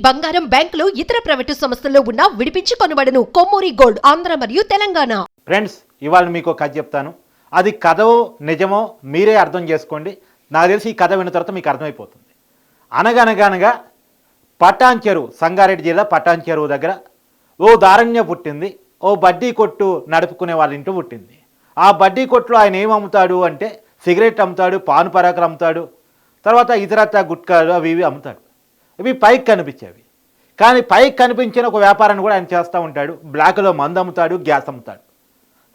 బంగారం, బ్యాంకులు, ఇతర ప్రైవేటు సంస్థల్లో ఉన్న విడిపించి కొనబడను. కొమ్మూరి గోల్డ్, ఆంధ్ర మరియు తెలంగాణ. ఫ్రెండ్స్, ఇవాళ మీకు కథ చెప్తాను. అది కథో నిజమో మీరే అర్థం చేసుకోండి. నాకు తెలిసి ఈ కథ విన్న తర్వాత మీకు అర్థమైపోతుంది. అనగనగనగా పటాన్ చెరువు, సంగారెడ్డి జిల్లా పటాన్ చెరువు దగ్గర ఓ దారుణ్య పుట్టింది. ఓ బడ్డీ కొట్టు నడుపుకునే వాళ్ళ ఇంటూ పుట్టింది. ఆ బడ్డీ కొట్టులో ఆయన ఏం అమ్ముతాడు అంటే సిగరెట్ అమ్ముతాడు, పాను పరాకులు అమ్ముతాడు, తర్వాత ఇతరత్ర గుట్కాలు అవి ఇవి అమ్ముతాడు. ఇవి పైకి కనిపించేవి. కానీ పైకి కనిపించిన ఒక వ్యాపారాన్ని కూడా ఆయన చేస్తూ ఉంటాడు. బ్లాక్లో మందు అమ్ముతాడు, గ్యాస్ అమ్ముతాడు.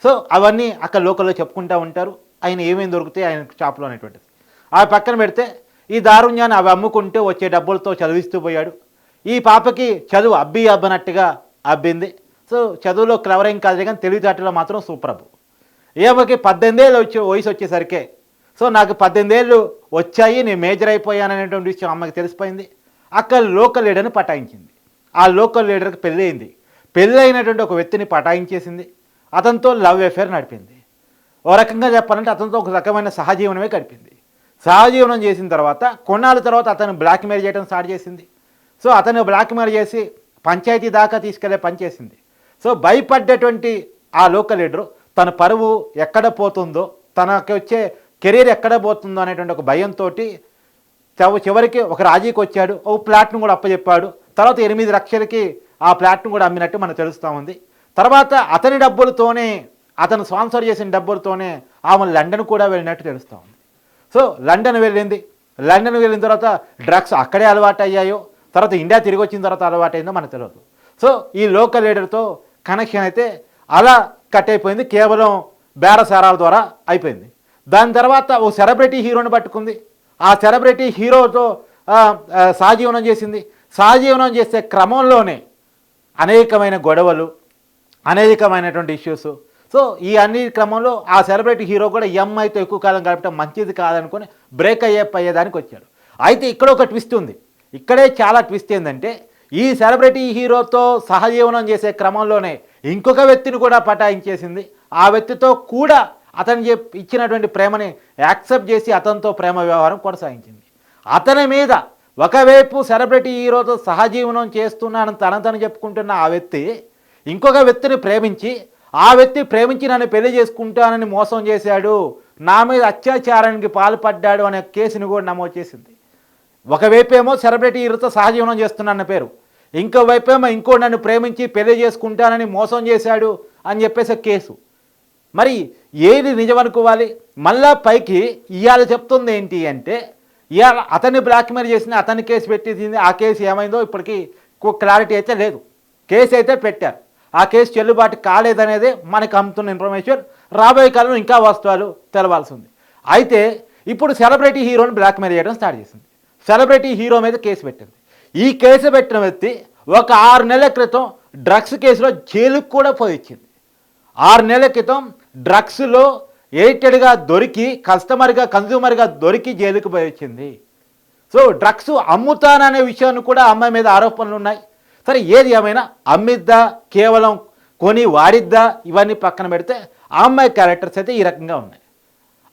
సో అవన్నీ అక్కడ లోకల్లో చెప్పుకుంటూ ఉంటారు. ఆయన ఏమేమి దొరుకుతాయి ఆయన షాప్లో అనేటువంటిది. అవి పక్కన పెడితే ఈ దారుణ్యాన్ని అవి అమ్ముకుంటూ వచ్చే డబ్బులతో చదివిస్తూ పోయాడు. ఈ పాపకి చదువు అబ్బనట్టుగా అబ్బింది. సో చదువులో క్లవరింగ్ కాదు కానీ తెలివితేటలో మాత్రం సూపరబు. ఏమకి 18 ఏళ్ళు వయసు వచ్చేసరికే సో నాకు 18 ఏళ్ళు వచ్చాయి, నేను మేజర్ అయిపోయాను అనేటువంటి విషయం అమ్మకి తెలిసిపోయింది. అక్కడ లోకల్ లీడర్ని పటాయించింది. ఆ లోకల్ లీడర్కి పెళ్ళి అయింది. పెళ్ళి అయినటువంటి ఒక వ్యక్తిని పటాయించేసింది. అతనితో లవ్ అఫేర్ నడిపింది. ఓ రకంగా చెప్పాలంటే అతనితో ఒక రకమైన సహజీవనమే గడిపింది. సహజీవనం చేసిన తర్వాత కొన్నాళ్ళ తర్వాత అతను బ్లాక్మెయిల్ చేయడం స్టార్ట్ చేసింది. సో అతను బ్లాక్మెయిల్ చేసి పంచాయతీ దాకా తీసుకెళ్లే పని చేసింది. సో భయపడ్డటువంటి ఆ లోకల్ లీడరు తన పరువు ఎక్కడ పోతుందో, తనకి వచ్చే కెరీర్ ఎక్కడ పోతుందో అనేటువంటి ఒక భయంతో చివరికి ఒక రాజీకి వచ్చాడు. ఓ ప్లాట్ను కూడా అప్పచెప్పాడు. తర్వాత 8 లక్షలకి ఆ ప్లాట్ను కూడా అమ్మినట్టు మనకు తెలుస్తూ ఉంది. తర్వాత అతని డబ్బులతోనే, అతను స్పాన్సర్ చేసిన డబ్బులతోనే ఆమె లండన్ కూడా వెళ్ళినట్టు తెలుస్తూ ఉంది. సో లండన్ వెళ్ళింది. లండన్ వెళ్ళిన తర్వాత డ్రగ్స్ అక్కడే అలవాటు అయ్యాయో, తర్వాత ఇండియా తిరిగి వచ్చిన తర్వాత అలవాటు అయిందో మనకు తెలియదు. సో ఈ లోకల్ లీడర్తో కనెక్షన్ అయితే అలా కట్ అయిపోయింది. కేవలం బేరసారాల ద్వారా అయిపోయింది. దాని తర్వాత ఓ సెలబ్రిటీ హీరోని పట్టుకుంది. ఆ సెలబ్రిటీ హీరోతో సహజీవనం చేసింది. సహజీవనం చేసే క్రమంలోనే అనేకమైన గొడవలు, అనేకమైనటువంటి ఇష్యూస్. సో ఈ అన్ని క్రమంలో ఆ సెలబ్రిటీ హీరో కూడా ఈ అమ్మాయితో ఎక్కువ కాలం గడపడం మంచిది కాదనుకొని బ్రేక్ అయ్యేదానికి వచ్చాడు. అయితే ఇక్కడ ఒక ట్విస్ట్ ఉంది. ఇక్కడే చాలా ట్విస్ట్ ఏంటంటే ఈ సెలబ్రిటీ హీరోతో సహజీవనం చేసే క్రమంలోనే ఇంకొక వ్యక్తిని కూడా పటాయించేసింది. ఆ వ్యక్తితో కూడా అతను ఇచ్చినటువంటి ప్రేమని యాక్సెప్ట్ చేసి అతనితో ప్రేమ వ్యవహారం కొనసాగించింది. అతని మీద ఒకవైపు సెలబ్రిటీ హీరోతో సహజీవనం చేస్తున్నానని తను చెప్పుకుంటున్న ఆ వ్యక్తి ఇంకొక వ్యక్తిని ప్రేమించి, ఆ వ్యక్తి ప్రేమించి నన్ను పెళ్లి చేసుకుంటానని మోసం చేశాడు, నా మీద అత్యాచారానికి పాల్పడ్డాడు అనే కేసుని కూడా నమోదు చేసింది. ఒకవైపు ఏమో సెలబ్రిటీ హీరోతో సహజీవనం చేస్తున్నాన్న పేరు, ఇంకోవైపు ఏమో ఇంకో నన్ను ప్రేమించి పెళ్లి చేసుకుంటానని మోసం చేశాడు అని చెప్పేసి కేసు. మరి ఏది నిజం అనుకోవాలి? మళ్ళా పైకి ఇవాళ చెప్తుంది ఏంటి అంటే ఇవాళ అతన్ని బ్లాక్మెయిల్ చేసిన అతన్ని కేసు పెట్టింది. ఆ కేసు ఏమైందో ఇప్పటికీ క్లారిటీ అయితే లేదు. కేసు అయితే పెట్టారు. ఆ కేసు చెల్లుబాటు కాలేదనేదే మనకు అందుతున్న ఇన్ఫర్మేషన్. రాబోయే కాలంలో ఇంకా వాస్తవాలు తెలవాల్సి ఉంది. అయితే ఇప్పుడు సెలబ్రిటీ హీరోని బ్లాక్మెయిల్ చేయడం స్టార్ట్ చేసింది. సెలబ్రిటీ హీరో మీద కేసు పెట్టింది. ఈ కేసు పెట్టిన వ్యక్తి ఒక 6 నెలల క్రితం డ్రగ్స్ కేసులో జైలుకు కూడా పోయి వచ్చింది. 6 నెలల క్రితం డ్రగ్స్లో ఎయిటెడ్గా దొరికి కన్జ్యూమర్గా దొరికి జైలుకు పోయి వచ్చింది. సో డ్రగ్స్ అమ్ముతాననే విషయాన్ని కూడా అమ్మాయి మీద ఆరోపణలు ఉన్నాయి. సరే ఏది ఏమైనా అమ్మిద్దా, కేవలం కొని వాడిద్దా, ఇవన్నీ పక్కన పెడితే ఆ అమ్మాయి క్యారెక్టర్స్ అయితే ఈ రకంగా ఉన్నాయి.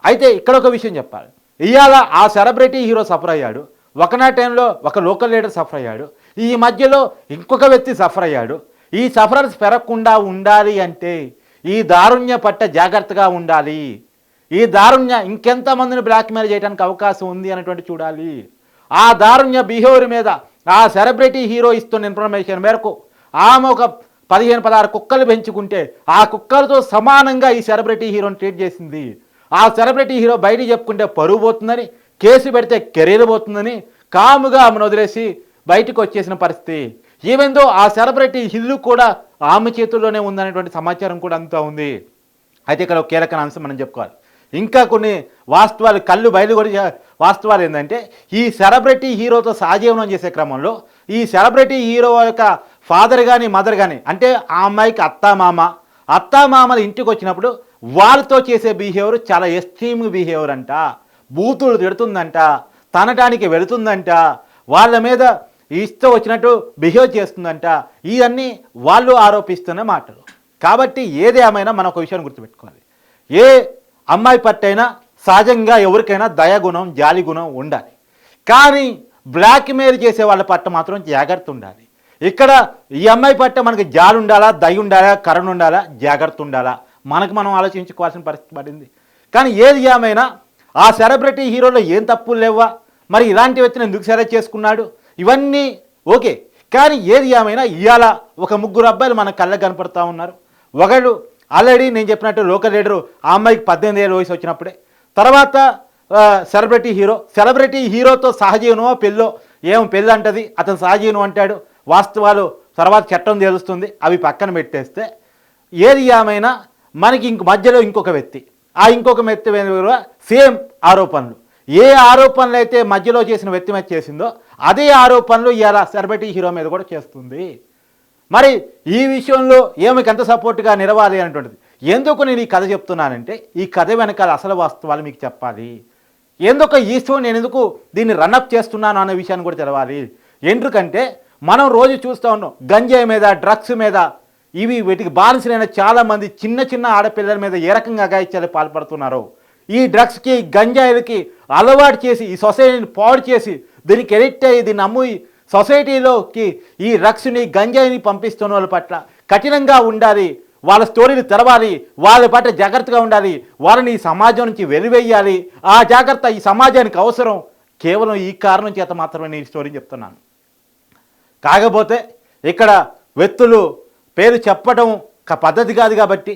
అయితే ఇక్కడ ఒక విషయం చెప్పాలి. ఇవాళ ఆ సెలబ్రిటీ హీరో సఫర్ అయ్యాడు. ఒకనా టైంలో ఒక లోకల్ లీడర్ సఫర్ అయ్యాడు. ఈ మధ్యలో ఇంకొక వ్యక్తి సఫర్ అయ్యాడు. ఈ సఫరర్స్ పెరగకుండా ఉండాలి అంటే ఈ దారుణ్య పట్ల జాగ్రత్తగా ఉండాలి. ఈ దారుణ్య ఇంకెంతమందిని బ్లాక్మెయిల్ చేయడానికి అవకాశం ఉంది అనేటువంటి చూడాలి. ఆ దారుణ్య బిహేవియర్ మీద ఆ సెలబ్రిటీ హీరో ఇస్తున్న ఇన్ఫర్మేషన్ మేరకు ఆమె ఒక 15-16 కుక్కలు పెంచుకుంటే ఆ కుక్కలతో సమానంగా ఈ సెలబ్రిటీ హీరోని ట్రీట్ చేసింది. ఆ సెలబ్రిటీ హీరో బయట చెప్పుకుంటే పరువు పోతుందని, కేసు పెడితే కెరీర్ పోతుందని కాముగా ఆమెను వదిలేసి బయటకు వచ్చేసిన పరిస్థితి. ఈవెందో ఆ సెలబ్రిటీ ఇల్లు కూడా ఆమె చేతుల్లోనే ఉందనేటువంటి సమాచారం కూడా అంతా ఉంది. అయితే ఇక్కడ ఒక కీలక అంశం మనం చెప్పుకోవాలి. ఇంకా కొన్ని వాస్తవాలు కళ్ళు బయలుగొడి వాస్తవాలు ఏంటంటే ఈ సెలబ్రిటీ హీరోతో సహజీవనం చేసే క్రమంలో ఈ సెలబ్రిటీ హీరో యొక్క ఫాదర్ కానీ మదర్ కానీ అంటే ఆ అమ్మాయికి అత్తామామలు ఇంటికి వచ్చినప్పుడు వాళ్ళతో చేసే బిహేవియర్ చాలా ఎక్స్ట్రీమ్ బిహేవియర్ అంట. బూతులు తిడుతుందంట, తనటానికి వెళుతుందంట, వాళ్ళ మీద ఇష్టం వచ్చినట్టు బిహేవ్ చేస్తుందంట. ఇవన్నీ వాళ్ళు ఆరోపిస్తున్న మాటలు. కాబట్టి ఏది ఏమైనా మనం ఒక విషయాన్ని గుర్తుపెట్టుకోవాలి. ఏ అమ్మాయి పట్టైనా సహజంగా ఎవరికైనా దయాగుణం, జాలి గుణం ఉండాలి. కానీ బ్లాక్మెయిల్ చేసే వాళ్ళ పట్ల మాత్రం జాగ్రత్త ఉండాలి. ఇక్కడ ఈ అమ్మాయి పట్ల మనకి జాలి ఉండాలా, దయ ఉండాలా, కరుణ ఉండాలా, జాగ్రత్త ఉండాలా, మనకు మనం ఆలోచించుకోవాల్సిన పరిస్థితి పడింది. కానీ ఏది ఏమైనా ఆ సెలబ్రిటీ హీరోలో ఏం తప్పులు లేవా, మరి ఇలాంటి వ్యక్తిని ఎందుకు సెలెక్ట్ చేసుకున్నాడు, ఇవన్నీ ఓకే. కానీ ఏది ఏమైనా ఇవాళ ఒక ముగ్గురు అబ్బాయిలు మన కళ్ళకు కనపడతా ఉన్నారు. ఒకడు ఆల్రెడీ నేను చెప్పినట్టు లోకల్ లీడరు, ఆ అమ్మాయికి 18 ఏళ్ళ వయసు వచ్చినప్పుడే. తర్వాత సెలబ్రిటీ హీరోతో సహజీవనమో పెళ్ళో, ఏమో పెళ్ళి అంటది, అతను సహజీవనం అంటాడు, వాస్తవాలు తర్వాత చట్టం తెలుస్తుంది, అవి పక్కన పెట్టేస్తే ఏది ఏమైనా మనకి మధ్యలో ఇంకొక వ్యక్తి, ఆ ఇంకొక వ్యక్తి సేమ్ ఆరోపణలు, ఏ ఆరోపణలు అయితే మధ్యలో చేసిన వ్యక్తి మీద చేసిందో అదే ఆరోపణలు ఇలా సెలబ్రిటీ హీరో మీద కూడా చేస్తుంది. మరి ఈ విషయంలో ఏమికి ఎంత సపోర్ట్గా నిలవాలి అనేటువంటిది. ఎందుకు నేను ఈ కథ చెప్తున్నానంటే ఈ కథ వెనకాల అసలు వాస్తవాలు మీకు చెప్పాలి. ఎందుకు ఈ షో నేను ఎందుకు దీన్ని రన్అప్ చేస్తున్నాను అనే విషయాన్ని కూడా తెలవాలి. ఎందుకంటే మనం రోజు చూస్తూ ఉన్నాం గంజాయి మీద, డ్రగ్స్ మీద, వీటికి బానిసలైన చాలామంది చిన్న చిన్న ఆడపిల్లల మీద ఏ రకంగా అఘాయిత్యాలు పాల్పడుతున్నారో, ఈ డ్రగ్స్కి గంజాయిలకి అలవాటు చేసి ఈ సొసైటీని పాడు చేసి దీనికి ఎడిక్ట్ అయ్యి దీన్ని అమ్మి సొసైటీలోకి ఈ డ్రగ్స్ని గంజాయిని పంపిస్తున్న వాళ్ళ పట్ల కఠినంగా ఉండాలి, వాళ్ళ స్టోరీలు తెలవాలి, వాళ్ళ పట్ల జాగ్రత్తగా ఉండాలి, వాళ్ళని ఈ సమాజం నుంచి వెలివేయాలి. ఆ జాగ్రత్త ఈ సమాజానికి అవసరం. కేవలం ఈ కారణం చేత మాత్రమే నేను ఈ స్టోరీ చెప్తున్నాను. కాకపోతే ఇక్కడ వ్యక్తులు పేరు చెప్పడం పద్ధతి కాదు కాబట్టి,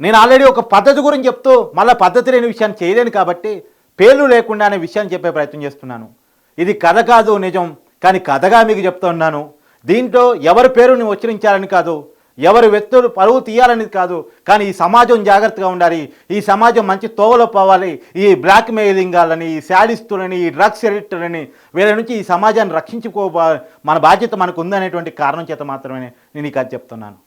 నేను ఆల్రెడీ ఒక పద్ధతి గురించి చెప్తూ మళ్ళీ పద్ధతి లేని విషయాన్ని చేయలేను కాబట్టి పేర్లు లేకుండా అనే విషయాన్ని చెప్పే ప్రయత్నం చేస్తున్నాను. ఇది కథ కాదు నిజం, కానీ కథగా మీకు చెప్తున్నాను. దీంట్లో ఎవరి పేరుని ఉచ్చరించాలని కాదు, ఎవరి వ్యక్తులు పరువు తీయాలని కాదు, కానీ ఈ సమాజం జాగ్రత్తగా ఉండాలి, ఈ సమాజం మంచి తోవలో పోవాలి. ఈ బ్లాక్ మెయిలింగాలని, ఈ శాడిస్టులని, ఈ డ్రగ్స్ ఎడిక్టర్లని, వీళ్ళ నుంచి ఈ సమాజాన్ని రక్షించుకో మన బాధ్యత మనకు ఉందనేటువంటి కారణం చేత మాత్రమే నేను ఈ కథ చెప్తున్నాను.